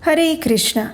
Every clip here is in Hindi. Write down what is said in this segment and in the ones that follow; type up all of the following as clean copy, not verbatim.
हरे कृष्णा।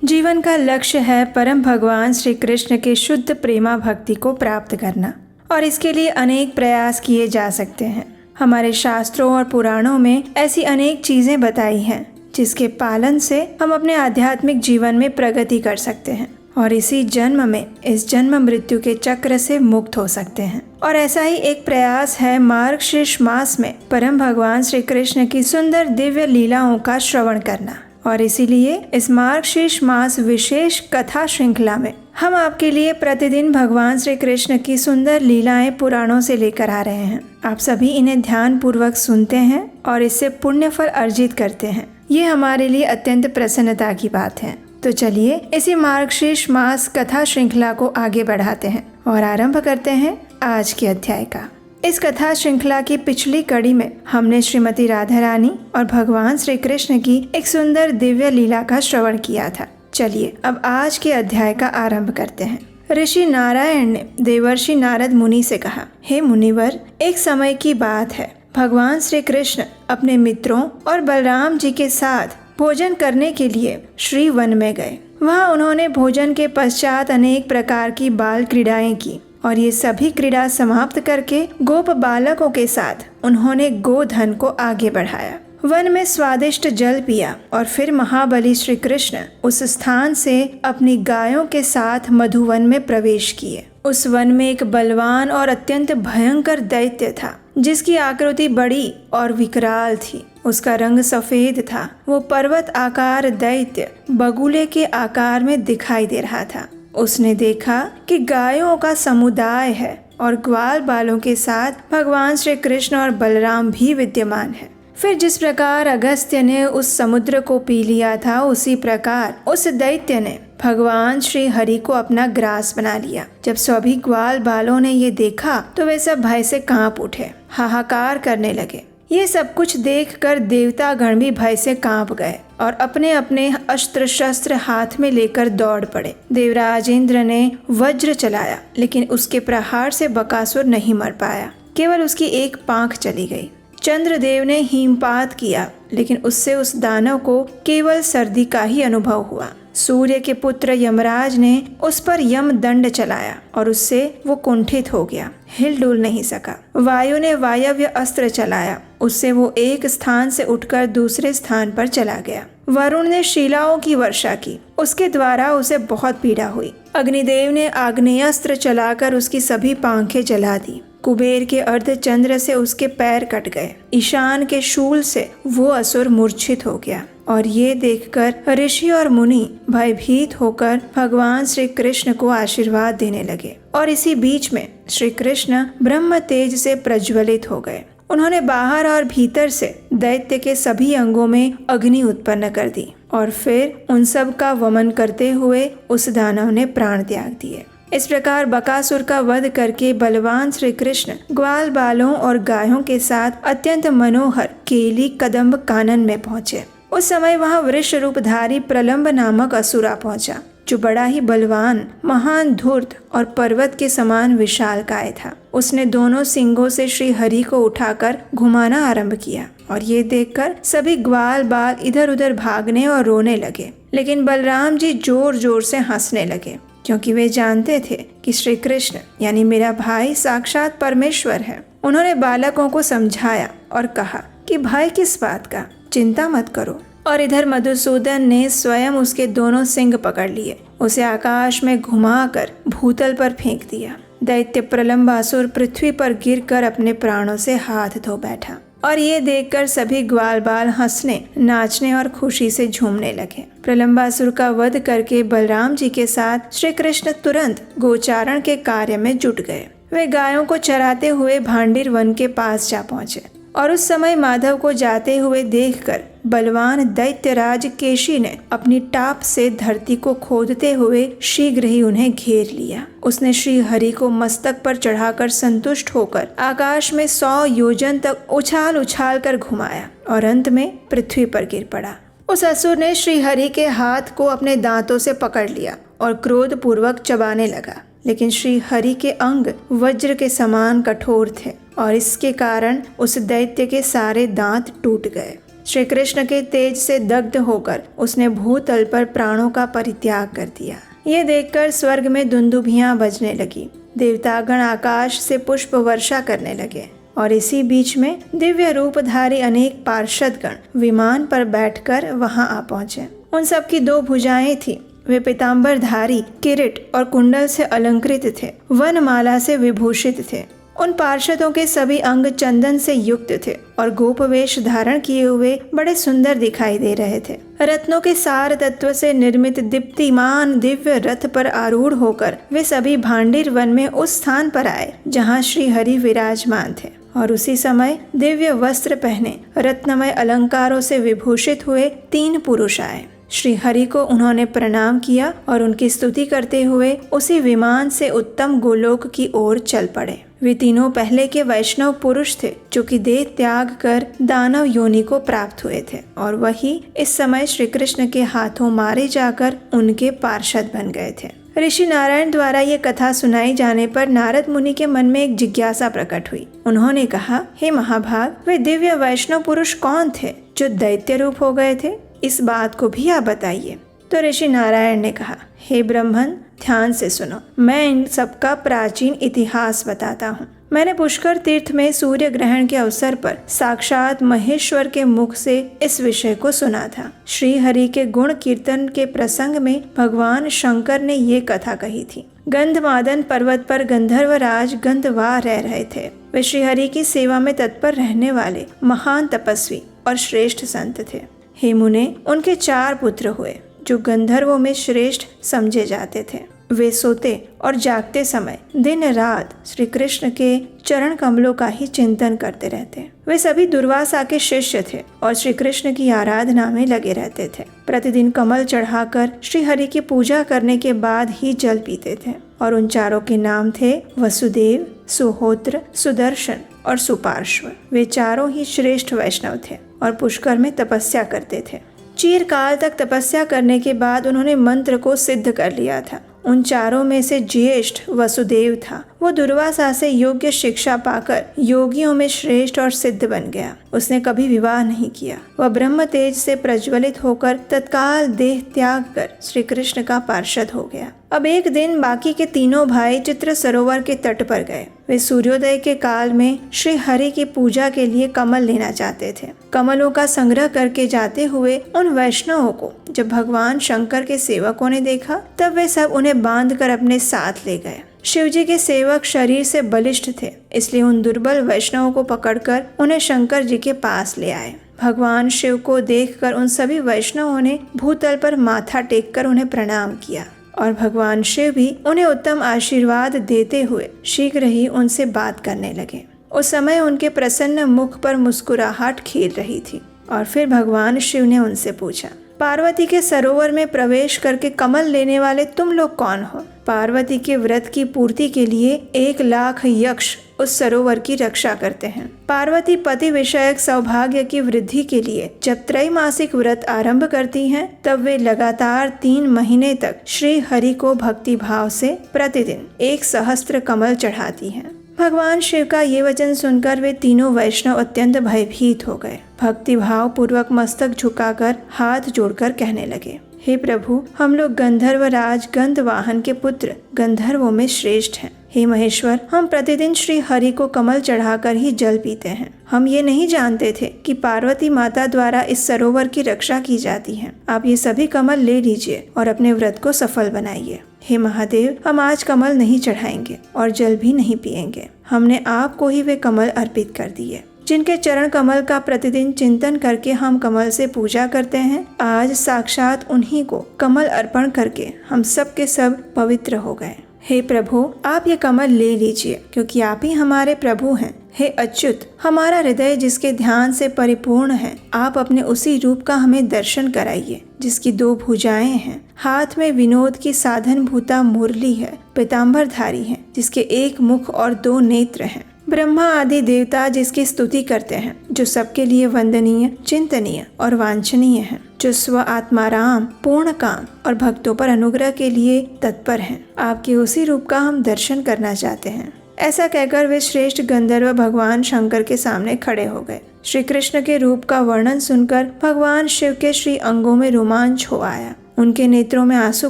जीवन का लक्ष्य है परम भगवान श्री कृष्ण के शुद्ध प्रेमा भक्ति को प्राप्त करना, और इसके लिए अनेक प्रयास किए जा सकते हैं। हमारे शास्त्रों और पुराणों में ऐसी अनेक चीजें बताई हैं जिसके पालन से हम अपने आध्यात्मिक जीवन में प्रगति कर सकते हैं और इसी जन्म में इस जन्म मृत्यु के चक्र से मुक्त हो सकते हैं। और ऐसा ही एक प्रयास है मार्गशीर्ष मास में परम भगवान श्री कृष्ण की सुंदर दिव्य लीलाओं का श्रवण करना। और इसीलिए इस मार्गशीर्ष मास विशेष कथा श्रृंखला में हम आपके लिए प्रतिदिन भगवान श्री कृष्ण की सुंदर लीलाएं पुराणों से लेकर आ रहे हैं। आप सभी इन्हें ध्यान पूर्वक सुनते हैं और इससे पुण्य फल अर्जित करते हैं। ये हमारे लिए अत्यंत प्रसन्नता की बात है। तो चलिए इसी मार्गशीर्ष मास कथा श्रृंखला को आगे बढ़ाते हैं और आरंभ करते हैं आज के अध्याय का। इस कथा श्रृंखला की पिछली कड़ी में हमने श्रीमती राधा रानी और भगवान श्री कृष्ण की एक सुंदर दिव्य लीला का श्रवण किया था। चलिए अब आज के अध्याय का आरंभ करते हैं। ऋषि नारायण ने देवर्षि नारद मुनि से कहा, हे मुनिवर, एक समय की बात है, भगवान श्री कृष्ण अपने मित्रों और बलराम जी के साथ भोजन करने के लिए श्री वन में गए। वहाँ उन्होंने भोजन के पश्चात अनेक प्रकार की बाल क्रीड़ाएं की और ये सभी क्रीड़ा समाप्त करके गोप बालकों के साथ उन्होंने गोधन को आगे बढ़ाया। वन में स्वादिष्ट जल पिया और फिर महाबली श्री कृष्ण उस स्थान से अपनी गायों के साथ मधुवन में प्रवेश किए। उस वन में एक बलवान और अत्यंत भयंकर दैत्य था जिसकी आकृति बड़ी और विकराल थी। उसका रंग सफेद था। वो पर्वत आकार दैत्य बगुले के आकार में दिखाई दे रहा था। उसने देखा कि गायों का समुदाय है और ग्वाल बालों के साथ भगवान श्री कृष्ण और बलराम भी विद्यमान है। फिर जिस प्रकार अगस्त्य ने उस समुद्र को पी लिया था, उसी प्रकार उस दैत्य ने भगवान श्री हरि को अपना ग्रास बना लिया। जब सभी ग्वाल बालों ने ये देखा तो वे सब भय से कांप उठे, हाहाकार करने लगे। ये सब कुछ देखकर देवता गण भी भय से कांप गए और अपने अपने अस्त्र शस्त्र हाथ में लेकर दौड़ पड़े। देवराज इंद्र ने वज्र चलाया, लेकिन उसके प्रहार से बकासुर नहीं मर पाया, केवल उसकी एक पांख चली गई। चंद्रदेव ने हिमपात किया, लेकिन उससे उस दानव को केवल सर्दी का ही अनुभव हुआ। सूर्य के पुत्र यमराज ने उस पर यम दंड चलाया और उससे वो कुंठित हो गया, हिल डुल नहीं सका। वायु ने वायव्य अस्त्र चलाया, उससे वो एक स्थान से उठकर दूसरे स्थान पर चला गया। वरुण ने शिलाओं की वर्षा की, उसके द्वारा उसे बहुत पीड़ा हुई। अग्निदेव ने आग्नेयास्त्र चलाकर उसकी सभी पांखें जला दी। कुबेर के अर्धचंद्र से उसके पैर कट गए। ईशान के शूल से वो असुर मूर्छित हो गया। और ये देखकर ऋषि और मुनि भयभीत होकर भगवान श्री कृष्ण को आशीर्वाद देने लगे। और इसी बीच में श्री कृष्ण ब्रह्म तेज से प्रज्वलित हो गए। उन्होंने बाहर और भीतर से दैत्य के सभी अंगों में अग्नि उत्पन्न कर दी और फिर उन सब का वमन करते हुए उस दानव ने प्राण त्याग दिए। इस प्रकार बकासुर का वध करके बलवान श्री कृष्ण ग्वाल बालों और गायों के साथ अत्यंत मनोहर केली कदम्ब कानन में पहुँचे। उस समय वहाँ वृष रूपधारी प्रलंब नामक असुरा पहुँचा, जो बड़ा ही बलवान, महान, धूर्त और पर्वत के समान विशालकाय था। उसने दोनों सिंगों से श्री हरि को उठाकर घुमाना आरंभ किया और ये देखकर सभी ग्वाल बाल इधर उधर भागने और रोने लगे। लेकिन बलराम जी जोर जोर से हंसने लगे, क्योंकि वे जानते थे कि श्री कृष्ण यानी मेरा भाई साक्षात परमेश्वर है। उन्होंने बालकों को समझाया और कहा कि भय किस बात का, चिंता मत करो। और इधर मधुसूदन ने स्वयं उसके दोनों सिंग पकड़ लिए, उसे आकाश में घुमाकर भूतल पर फेंक दिया। दैत्य प्रलंबासुर पृथ्वी पर गिरकर अपने प्राणों से हाथ धो बैठा। और ये देखकर सभी ग्वाल बाल हंसने, नाचने और खुशी से झूमने लगे। प्रलंबासुर का वध करके बलराम जी के साथ श्री कृष्ण तुरंत गोचारण के कार्य में जुट गए। वे गायों को चराते हुए भांडीर वन के पास जा पहुँचे और उस समय माधव को जाते हुए देखकर बलवान दैत्यराज केशी ने अपनी टाप से धरती को खोदते हुए शीघ्र ही उन्हें घेर लिया। उसने श्री हरि को मस्तक पर चढ़ाकर संतुष्ट होकर आकाश में 100 योजन तक उछाल उछाल कर घुमाया और अंत में पृथ्वी पर गिर पड़ा। उस असुर ने श्री हरि के हाथ को अपने दांतों से पकड़ लिया और क्रोध पूर्वक चबाने लगा। लेकिन श्री हरि के अंग वज्र के समान कठोर थे और इसके कारण उस दैत्य के सारे दांत टूट गए। श्री कृष्ण के तेज से दग्ध होकर उसने भूतल पर प्राणों का परित्याग कर दिया। ये देखकर स्वर्ग में दुंदुभियां बजने लगी, देवतागण आकाश से पुष्प वर्षा करने लगे और इसी बीच में दिव्य रूपधारी अनेक पार्षदगण विमान पर बैठकर वहां आ पहुंचे। उन सबकी 2 भुजाएं थी। वे पीताम्बरधारी, किरीट और कुंडल से अलंकृत थे, वनमाला से विभूषित थे। उन पार्षदों के सभी अंग चंदन से युक्त थे और गोपवेश धारण किए हुए बड़े सुंदर दिखाई दे रहे थे। रत्नों के सार तत्व से निर्मित दीप्तिमान दिव्य रथ पर आरूढ़ होकर वे सभी भांडीर वन में उस स्थान पर आए जहाँ श्री हरि विराजमान थे। और उसी समय दिव्य वस्त्र पहने रत्नमय अलंकारों से विभूषित हुए 3 पुरुष आए। श्री हरि को उन्होंने प्रणाम किया और उनकी स्तुति करते हुए उसी विमान से उत्तम गोलोक की ओर चल पड़े। वे तीनों पहले के वैष्णव पुरुष थे जो कि देह त्याग कर दानव योनि को प्राप्त हुए थे और वही इस समय श्री कृष्ण के हाथों मारे जाकर उनके पार्षद बन गए थे। ऋषि नारायण द्वारा ये कथा सुनाई जाने पर नारद मुनि के मन में एक जिज्ञासा प्रकट हुई। उन्होंने कहा, हे महाभाग, वे दिव्य वैष्णव पुरुष कौन थे जो दैत्य रूप हो गए थे? इस बात को भी आप बताइए। तो ऋषि नारायण ने कहा, हे ब्राह्मण, ध्यान से सुनो, मैं इन सबका प्राचीन इतिहास बताता हूँ। मैंने पुष्कर तीर्थ में सूर्य ग्रहण के अवसर पर साक्षात महेश्वर के मुख से इस विषय को सुना था। श्री हरि के गुण कीर्तन के प्रसंग में भगवान शंकर ने ये कथा कही थी। गंधमादन पर्वत पर गंधर्वराज गंधर्वा रह रहे थे। वे श्री हरि की सेवा में तत्पर रहने वाले महान तपस्वी और श्रेष्ठ संत थे। हे मुने, उनके 4 पुत्र हुए जो गंधर्वों में श्रेष्ठ समझे जाते थे। वे सोते और जागते समय दिन रात श्री कृष्ण के चरण कमलों का ही चिंतन करते रहते। वे सभी दुर्वासा के शिष्य थे और श्री कृष्ण की आराधना में लगे रहते थे। प्रतिदिन कमल चढ़ाकर श्री हरि की पूजा करने के बाद ही जल पीते थे। और उन 4 के नाम थे वसुदेव, सुहोत्र, सुदर्शन और सुपार्श्व। वे 4 ही श्रेष्ठ वैष्णव थे और पुष्कर में तपस्या करते थे। चिरकाल तक तपस्या करने के बाद उन्होंने मंत्र को सिद्ध कर लिया था। उन 4 में से ज्येष्ठ वसुदेव था। वो दुर्वासा से योग्य शिक्षा पाकर योगियों में श्रेष्ठ और सिद्ध बन गया। उसने कभी विवाह नहीं किया। वह ब्रह्म तेज से प्रज्वलित होकर तत्काल देह त्याग कर श्री कृष्ण का पार्षद हो गया। अब एक दिन बाकी के 3 भाई चित्र सरोवर के तट पर गए। वे सूर्योदय के काल में श्री हरि की पूजा के लिए कमल लेना चाहते थे। कमलों का संग्रह करके जाते हुए उन वैष्णवों को जब भगवान शंकर के सेवकों ने देखा, तब वे सब उन्हें बांधकर अपने साथ ले गए। शिवजी के सेवक शरीर से बलिष्ठ थे, इसलिए उन दुर्बल वैष्णवों को पकड़कर उन्हें शंकर जी के पास ले आए। भगवान शिव को देखकर उन सभी वैष्णवों ने भूतल पर माथा टेककर उन्हें प्रणाम किया और भगवान शिव भी उन्हें उत्तम आशीर्वाद देते हुए शीघ्र ही उनसे बात करने लगे। उस समय उनके प्रसन्न मुख पर मुस्कुराहट खिल रही थी। और फिर भगवान शिव ने उनसे पूछा, पार्वती के सरोवर में प्रवेश करके कमल लेने वाले तुम लोग कौन हो? पार्वती के व्रत की पूर्ति के लिए 1 लाख यक्ष उस सरोवर की रक्षा करते हैं। पार्वती पति विषयक सौभाग्य की वृद्धि के लिए जब त्रैमासिक व्रत आरंभ करती हैं, तब वे लगातार 3 महीने तक श्री हरि को भक्ति भाव से प्रतिदिन 1 सहस्त्र कमल चढ़ाती हैं। भगवान शिव का ये वचन सुनकर वे तीनों वैष्णव अत्यंत भयभीत हो गए। भक्ति भाव पूर्वक मस्तक झुकाकर हाथ जोड़कर कहने लगे, हे प्रभु, हम लोग गंधर्व राज गंधवाहन के पुत्र गंधर्वों में श्रेष्ठ हैं। हे महेश्वर, हम प्रतिदिन श्री हरि को कमल चढ़ाकर ही जल पीते हैं। हम ये नहीं जानते थे कि पार्वती माता द्वारा इस सरोवर की रक्षा की जाती है। आप ये सभी कमल ले लीजिए और अपने व्रत को सफल बनाइए। हे महादेव, हम आज कमल नहीं चढ़ाएंगे और जल भी नहीं पिएंगे। हमने आपको ही वे कमल अर्पित कर दिए। जिनके चरण कमल का प्रतिदिन चिंतन करके हम कमल से पूजा करते हैं, आज साक्षात उन्हीं को कमल अर्पण करके हम सब के सब पवित्र हो गए। हे प्रभु, आप ये कमल ले लीजिए, क्योंकि आप ही हमारे प्रभु हैं। हे अच्युत, हमारा हृदय जिसके ध्यान से परिपूर्ण है, आप अपने उसी रूप का हमें दर्शन कराइए, जिसकी 2 भुजाएं हैं, हाथ में विनोद की साधन भूता मुरली है, पीताम्बरधारी है, जिसके 1 मुख और 2 नेत्र हैं। ब्रह्मा आदि देवता जिसकी स्तुति करते हैं, जो सबके लिए वंदनीय, चिंतनीय और वांछनीय है, जो स्व आत्माराम, पूर्ण काम और भक्तों पर अनुग्रह के लिए तत्पर हैं। आपके उसी रूप का हम दर्शन करना चाहते हैं। ऐसा कहकर वे श्रेष्ठ गंधर्व भगवान शंकर के सामने खड़े हो गए। श्री कृष्ण के रूप का वर्णन सुनकर भगवान शिव के श्री अंगों में रोमांच हो आया। उनके नेत्रों में आंसू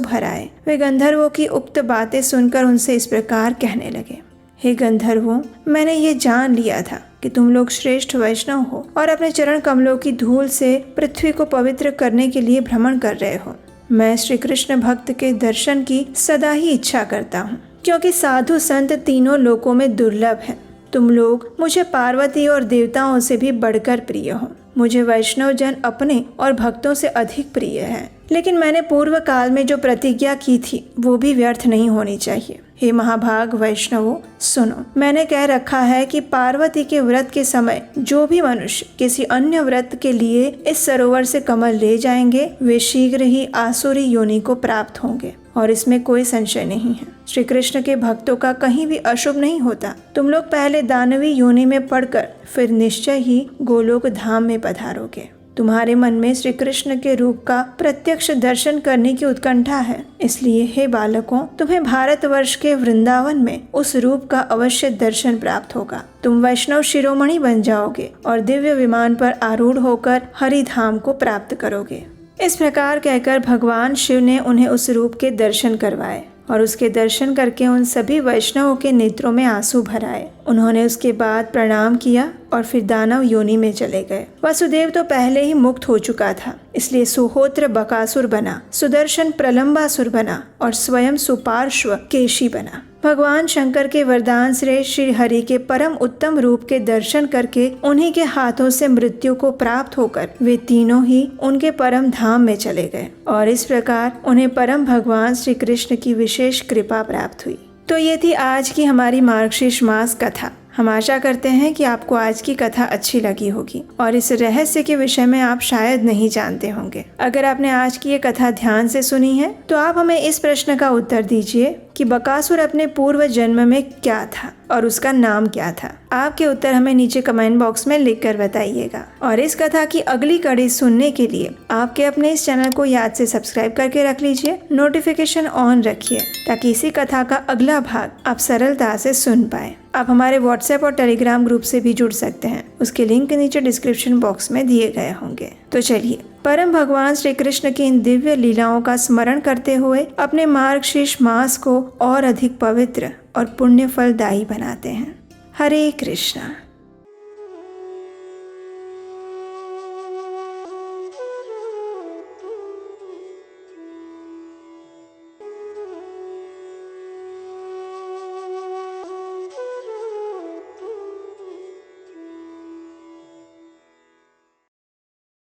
भर आए। वे गंधर्वों की उक्त बातें सुनकर उनसे इस प्रकार कहने लगे, हे गंधर्वों, मैंने ये जान लिया था कि तुम लोग श्रेष्ठ वैष्णव हो और अपने चरण कमलों की धूल से पृथ्वी को पवित्र करने के लिए भ्रमण कर रहे हो। मैं श्री कृष्ण भक्त के दर्शन की सदा ही इच्छा करता हूँ, क्योंकि साधु संत तीनों लोकों में दुर्लभ हैं। तुम लोग मुझे पार्वती और देवताओं से भी बढ़कर प्रिय हो। मुझे वैष्णव जन अपने और भक्तों से अधिक प्रिय हैं। लेकिन मैंने पूर्व काल में जो प्रतिज्ञा की थी वो भी व्यर्थ नहीं होनी चाहिए। हे महाभाग वैष्णवों, सुनो, मैंने कह रखा है कि पार्वती के व्रत के समय जो भी मनुष्य किसी अन्य व्रत के लिए इस सरोवर से कमल ले जाएंगे वे शीघ्र ही आसुरी योनि को प्राप्त होंगे, और इसमें कोई संशय नहीं है। श्री कृष्ण के भक्तों का कहीं भी अशुभ नहीं होता। तुम लोग पहले दानवी योनि में पड़कर फिर निश्चय ही गोलोक धाम में पधारोगे। तुम्हारे मन में श्री कृष्ण के रूप का प्रत्यक्ष दर्शन करने की उत्कंठा है, इसलिए हे बालकों, तुम्हें भारतवर्ष के वृंदावन में उस रूप का अवश्य दर्शन प्राप्त होगा। तुम वैष्णव शिरोमणि बन जाओगे और दिव्य विमान पर आरूढ़ होकर हरिधाम को प्राप्त करोगे। इस प्रकार कहकर भगवान शिव ने उन्हें उस रूप के दर्शन करवाए और उसके दर्शन करके उन सभी वैष्णवों के नेत्रों में आंसू भर आए। उन्होंने उसके बाद प्रणाम किया और फिर दानव योनि में चले गए। वसुदेव तो पहले ही मुक्त हो चुका था, इसलिए सुहोत्र बकासुर बना, सुदर्शन प्रलंबासुर बना और स्वयं सुपार्श्व केशी बना। भगवान शंकर के वरदान से श्री हरि के परम उत्तम रूप के दर्शन करके उन्हीं के हाथों से मृत्यु को प्राप्त होकर वे तीनों ही उनके परम धाम में चले गए और इस प्रकार उन्हें परम भगवान श्री कृष्ण की विशेष कृपा प्राप्त हुई। तो ये थी आज की हमारी मार्गशीर्ष मास कथा। हम आशा करते हैं कि आपको आज की कथा अच्छी लगी होगी और इस रहस्य के विषय में आप शायद नहीं जानते होंगे। अगर आपने आज की ये कथा ध्यान से सुनी है तो आप हमें इस प्रश्न का उत्तर दीजिए कि बकासुर अपने पूर्व जन्म में क्या था और उसका नाम क्या था। आपके उत्तर हमें नीचे कमेंट बॉक्स में लिखकर बताइएगा। और इस कथा की अगली कड़ी सुनने के लिए आपके अपने इस चैनल को याद से सब्सक्राइब करके रख लीजिए, नोटिफिकेशन ऑन रखिए ताकि इसी कथा का अगला भाग आप सरलता से सुन पाए। आप हमारे व्हाट्सएप और टेलीग्राम ग्रुप से भी जुड़ सकते हैं, उसके लिंक नीचे डिस्क्रिप्शन बॉक्स में दिए गए होंगे। तो चलिए परम भगवान श्री कृष्ण की इन दिव्य लीलाओं का स्मरण करते हुए अपने मार्गशीर्ष मास को और अधिक पवित्र और पुण्य फलदायी बनाते हैं। हरे कृष्णा।